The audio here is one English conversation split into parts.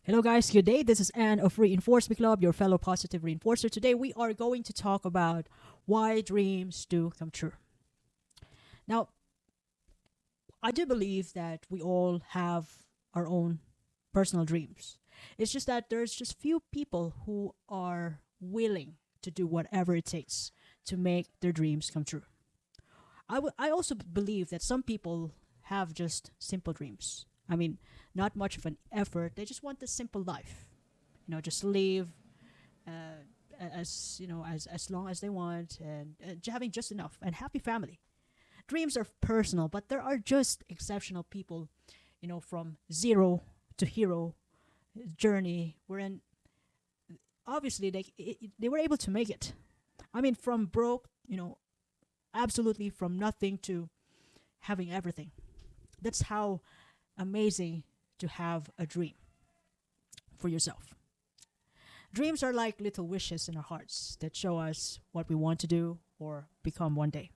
Hello, guys. Good day. This is Anne of Reinforcement Club, your fellow positive reinforcer. Today, we are going to talk about why dreams do come true. Now, I do believe that we all have our own personal dreams. It's just that there's just few people who are willing to do whatever it takes to make their dreams come true. I also believe that some people have just simple dreams. I mean, not much of an effort. They just want a simple life. Just live uh, as long as they want and having just enough and happy family. Dreams are personal, but there are just exceptional people, from zero to hero journey, wherein obviously they were able to make it. I mean, from broke, absolutely from nothing to having everything. That's how amazing to have a dream for yourself. Dreams are like little wishes in our hearts that show us what we want to do or become one day.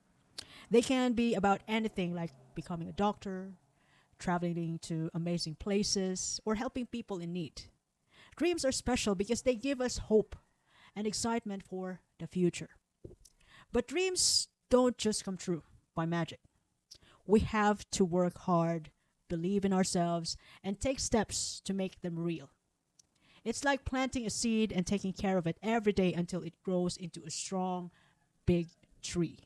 They can be about anything like becoming a doctor, traveling to amazing places, or helping people in need. Dreams are special because they give us hope and excitement for the future. But dreams don't just come true by magic. We have to work hard, believe in ourselves, and take steps to make them real. It's like planting a seed and taking care of it every day until it grows into a strong, big tree.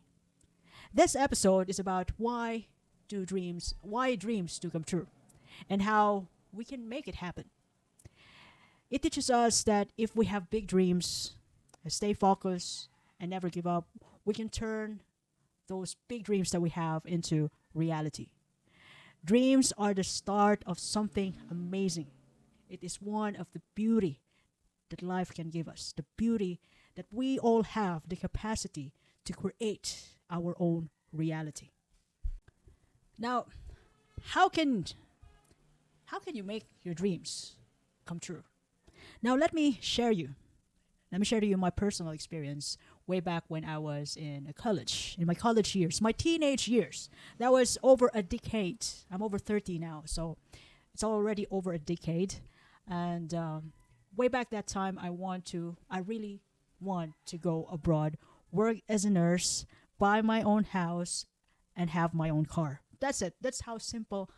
This episode is about why dreams do come true, and how we can make it happen. It teaches us that if we have big dreams, stay focused, and never give up, we can turn those big dreams that we have into reality. Dreams are the start of something amazing. It is one of the beauty that life can give us, the beauty that we all have the capacity to create our own reality. Now, how can how can you make your dreams come true? Now, let me share to you my personal experience way back when I was in college, in my college years, my teenage years. That was over a decade. I'm over 30 now, so it's already over a decade. And way back that time, I really want to go abroad, work as a nurse, buy my own house, and have my own car. That's it. That's how simple,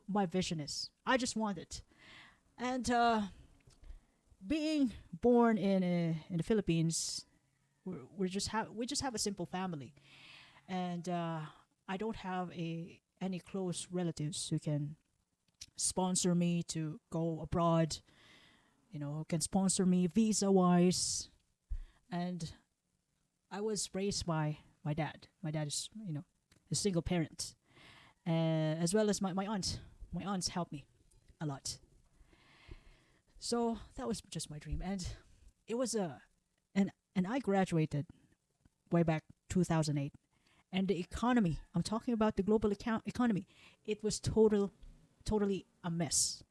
my vision is. I just want it. And being born in the Philippines, we just have a simple family, and I don't have a any close relatives who can sponsor me to go abroad. Who can sponsor me visa wise, and I was raised by my dad. My dad is a single parent, as well as my aunt. My aunts helped me a lot. So that was just my dream, and it was a and I graduated way back 2008, and the economy. I'm talking about the global economy. It was totally a mess.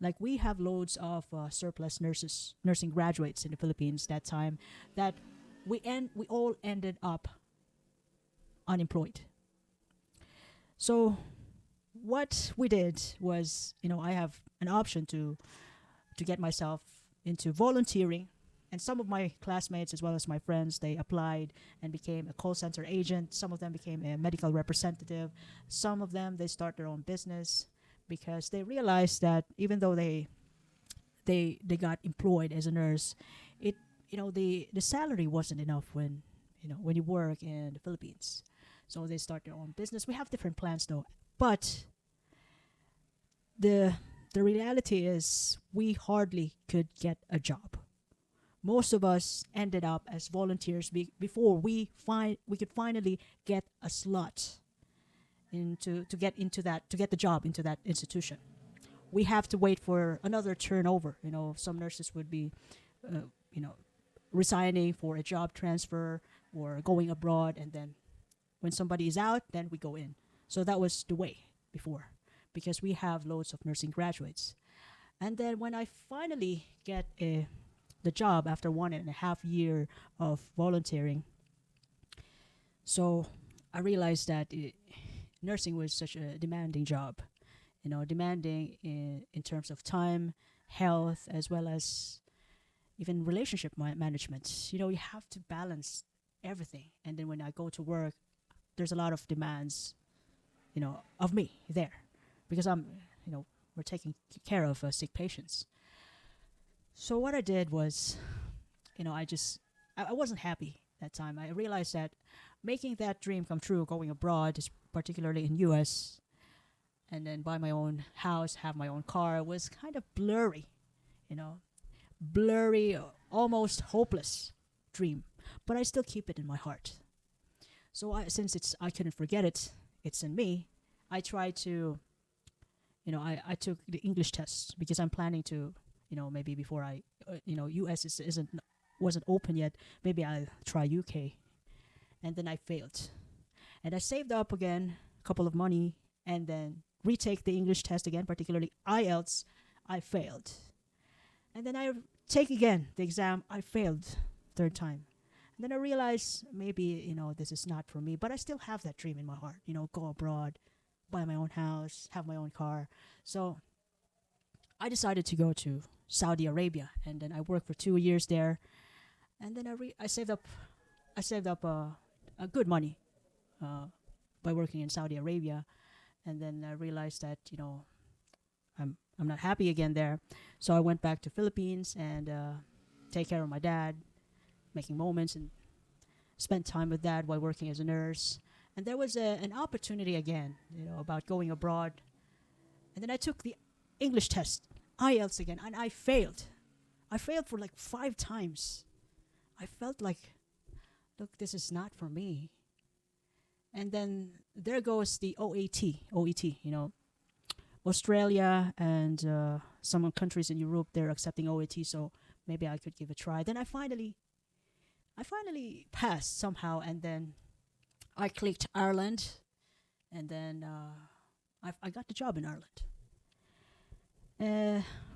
Like we have loads of surplus nursing graduates in the Philippines that time that we all ended up unemployed. So what we did was, I have an option to get myself into volunteering. And some of my classmates, as well as my friends, they applied and became a call center agent. Some of them became a medical representative. Some of them, they start their own business because they realized that even though they got employed as a nurse, it the salary wasn't enough when you work in the Philippines. So they start their own business. We have different plans though, but the the reality is we hardly could get a job. Most of us ended up as volunteers before we could finally get a slot into to get the job into that institution. We have to wait for another turnover. Some nurses would be, you know, resigning for a job transfer or going abroad, and then when somebody is out, then we go in. So that was the way before, because we have loads of nursing graduates. And then when I finally get the job after 1.5 year of volunteering, so I realized that nursing was such a demanding job, demanding in terms of time, health, as well as even relationship management. You have to balance everything. And then when I go to work, there's a lot of demands, of me there, because we're taking care of sick patients. So what I did was, I wasn't happy that time. I realized that making that dream come true, going abroad, particularly in U.S., and then buy my own house, have my own car, was kind of blurry, you know, blurry, almost hopeless dream. But I still keep it in my heart. So since I couldn't forget it, it's in me. I tried to, I took the English test because I'm planning to, maybe before U.S. Isn't wasn't open yet. Maybe I'll try UK, and then I failed, and I saved up again a couple of money, and then retake the English test again, particularly IELTS. I failed, and then I take again the exam. I failed third time. And then I realized maybe, this is not for me, but I still have that dream in my heart, go abroad, buy my own house, have my own car. So I decided to go to Saudi Arabia, and then I worked for 2 years there, and then I saved up a good money by working in Saudi Arabia, and then I realized that I'm not happy again there, so I went back to Philippines and take care of my dad, making moments and spent time with dad while working as a nurse. And there was an opportunity again, about going abroad. And then I took the English test, IELTS again, and I failed. I failed for like 5 times. I felt like, look, this is not for me. And then there goes the OET, Australia and some countries in Europe, they're accepting OET, so maybe I could give it a try. Then I finally passed somehow, and then I clicked Ireland, and then I got the job in Ireland.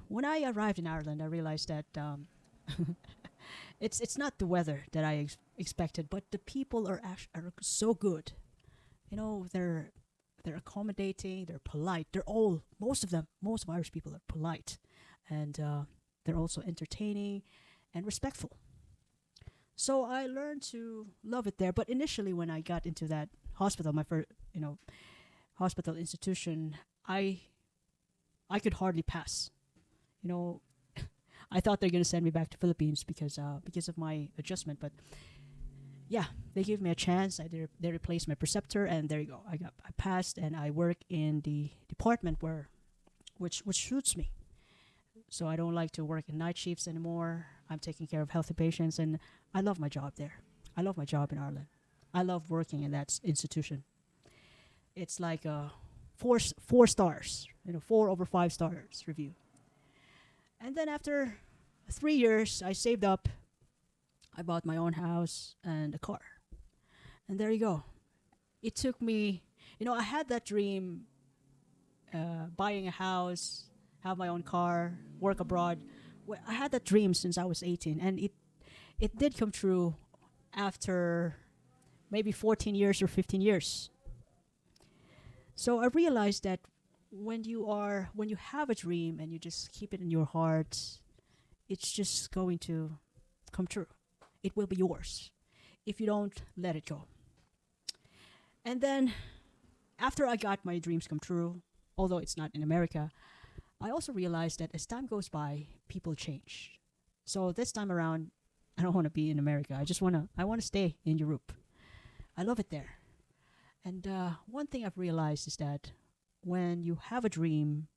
When I arrived in Ireland, I realized that it's not the weather that I expected, but the people are so good. They're accommodating, they're polite. Most of Irish people are polite, and they're also entertaining and respectful. So I learned to love it there. But initially, when I got into that hospital, my first, hospital institution, I could hardly pass. You know, I thought they're gonna send me back to Philippines because of my adjustment. But yeah, they gave me a chance. They replaced my preceptor, and there you go. I passed, and I work in the department which suits me. So I don't like to work in night shifts anymore. I'm taking care of healthy patients, and I love my job there. I love my job in Ireland. I love working in that institution. It's like a four stars, 4/5 stars review. And then after 3 years, I saved up. I bought my own house and a car, and there you go. It took me, I had that dream, buying a house, have my own car, work abroad. I had that dream since I was 18, and it did come true after maybe 14 years or 15 years. So I realized that when you have a dream and you just keep it in your heart, it's just going to come true. It will be yours if you don't let it go. And then after I got my dreams come true, although it's not in America, I also realized that as time goes by, people change. So this time around, I don't want to be in America. I want to stay in Europe. I love it there. And one thing I've realized is that when you have a dream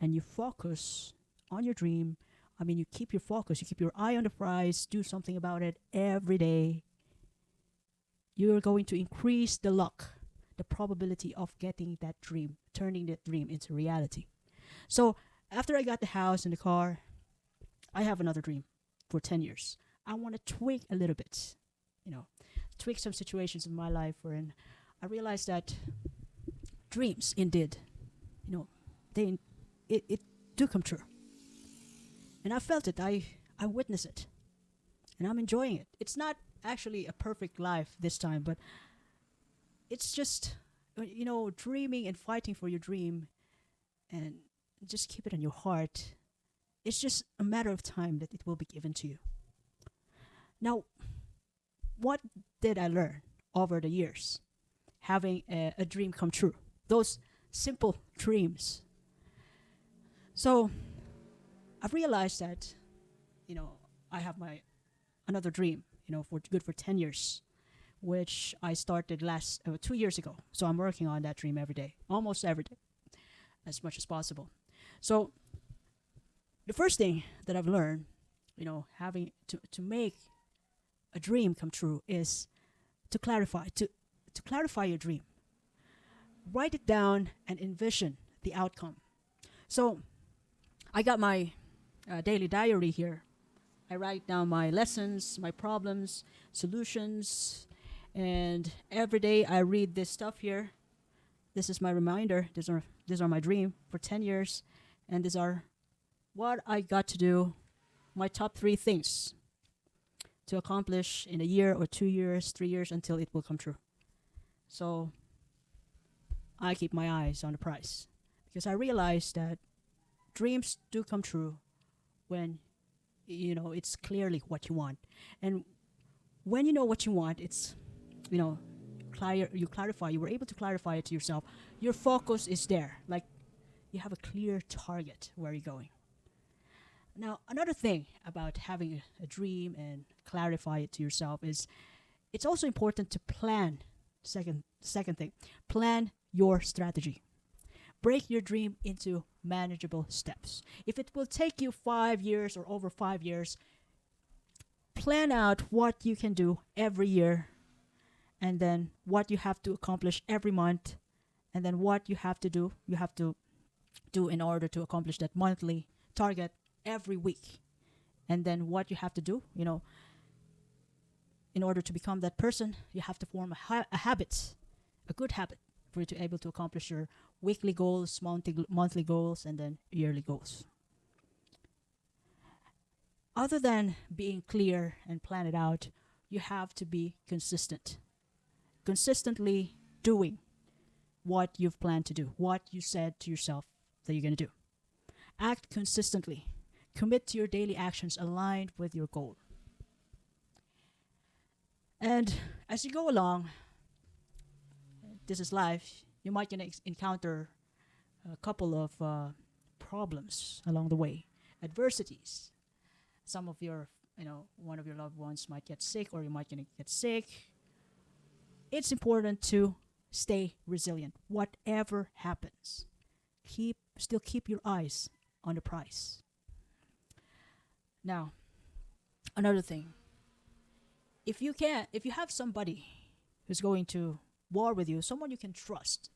and you focus on your dream, you keep your focus, you keep your eye on the prize, do something about it every day, you're going to increase the luck, the probability of getting that dream, turning that dream into reality. So after I got the house and the car, I have another dream for 10 years. I want to tweak a little bit, tweak some situations in my life wherein I realized that dreams indeed, they it do come true. And I felt it. I witnessed it. And I'm enjoying it. It's not actually a perfect life this time, but it's just dreaming and fighting for your dream, and just keep it in your heart. It's just a matter of time that it will be given to you. Now, what did I learn over the years having a dream come true? Those simple dreams. So I've realized that, you know, I have my another dream, for good for 10 years, which I started last 2 years ago. So I'm working on that dream every day, almost every day, as much as possible. So the first thing that I've learned, having to make a dream come true is to clarify your dream. Write it down and envision the outcome. So I got my daily diary here. I write down my lessons, my problems, solutions, and every day I read this stuff here. This is my reminder. These are my dream for 10 years, and these are what I got to do, my top 3 things to accomplish in a year or 2 years, 3 years until it will come true. So I keep my eyes on the prize because I realize that dreams do come true when it's clearly what you want. And when you know what you want, it's you were able to clarify it to yourself. Your focus is there, like you have a clear target where you're going. Now, another thing about having a dream and clarify it to yourself is it's also important to plan. Second thing, plan your strategy. Break your dream into manageable steps. If it will take you 5 years or over 5 years, plan out what you can do every year, and then what you have to accomplish every month, and then what you have to do in order to accomplish that monthly target every week. And then what you have to do, in order to become that person, you have to form a habit, a good habit, for you to be able to accomplish your weekly goals, monthly goals, and then yearly goals. Other than being clear and plan it out, you have to be consistent. Consistently doing what you've planned to do, what you said to yourself that you're going to do. Act consistently. Commit to your daily actions aligned with your goal. And as you go along, this is life, you might encounter a couple of problems along the way, adversities. Some of one of your loved ones might get sick, or you might get sick. It's important to stay resilient. Whatever happens, still keep your eyes on the prize. Now, another thing, if you have somebody who's going to war with you, someone you can trust,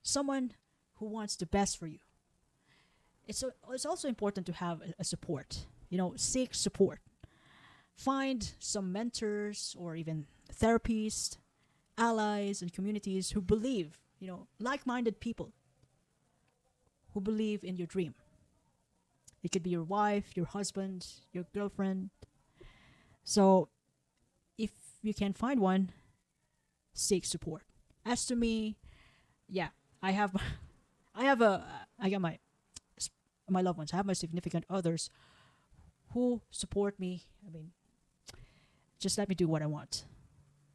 someone who wants the best for you, it's also important to have a support. Seek support. Find some mentors or even therapists, allies, and communities who believe, like-minded people who believe in your dream. It could be your wife, your husband, your girlfriend. So if you can find one, seek support. As to me, yeah, I have I got my loved ones. I have my significant others who support me. I mean, just let me do what I want.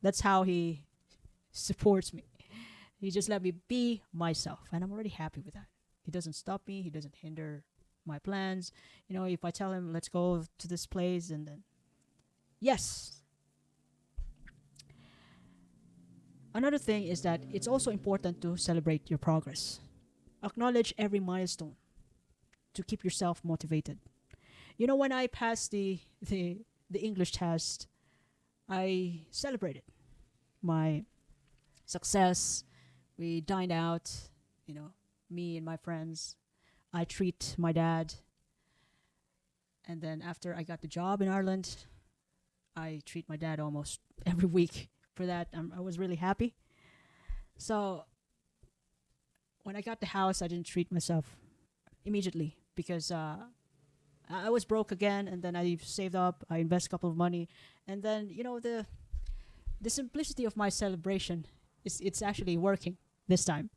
That's how he supports me. He just let me be myself, and I'm already happy with that. He doesn't stop me. He doesn't hinder my plans. If I tell him, let's go to this place, and then, yes. Another thing is that it's also important to celebrate your progress. Acknowledge every milestone to keep yourself motivated. When I passed the English test, I celebrated my success. We dined out, me and my friends. I treat my dad. And then after I got the job in Ireland, I treat my dad almost every week. For that, I was really happy. So when I got the house, I didn't treat myself immediately because I was broke again, and then I saved up. I invest a couple of money, and then the simplicity of my celebration it's actually working this time.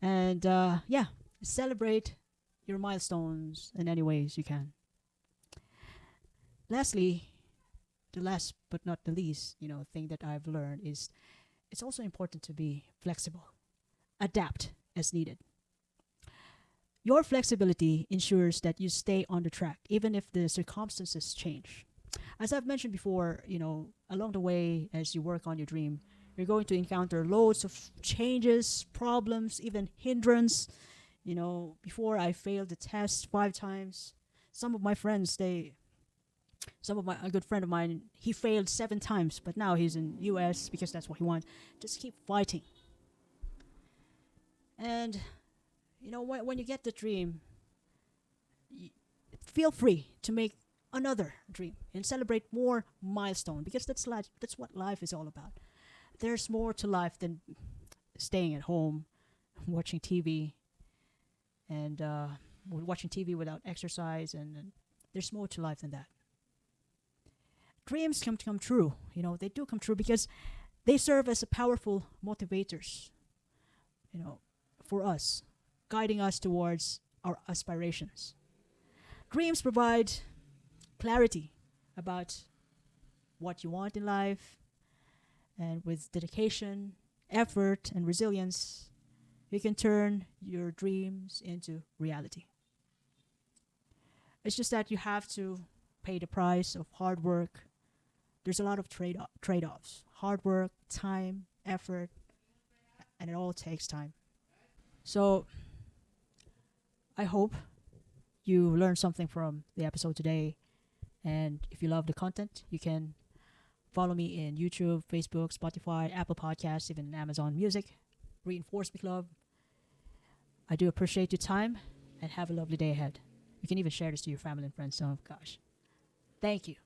And yeah, celebrate your milestones in any ways you can. Lastly, the last but not the least, thing that I've learned is it's also important to be flexible, adapt as needed. Your flexibility ensures that you stay on the track, even if the circumstances change. As I've mentioned before, along the way, as you work on your dream, you're going to encounter loads of changes, problems, even hindrance. Before I failed the test 5 times. Some of my friends, some of my a good friend of mine, he failed 7 times, but now he's in U.S. because that's what he wants. Just keep fighting, and when you get the dream, y- feel free to make another dream and celebrate more milestone because that's life. That's what life is all about. There's more to life than staying at home, watching TV, and watching TV without exercise. And there's more to life than that. Dreams come true. They do come true because they serve as a powerful motivators. You know, for us, guiding us towards our aspirations. Dreams provide clarity about what you want in life, and with dedication, effort, and resilience, you can turn your dreams into reality. It's just that you have to pay the price of hard work. There's a lot of trade-offs. Hard work, time, effort, and it all takes time. So, I hope you learned something from the episode today. And if you love the content, you can follow me in YouTube, Facebook, Spotify, Apple Podcasts, even Amazon Music. Reinforce Me Club. I do appreciate your time and have a lovely day ahead. You can even share this to your family and friends. So, gosh, thank you.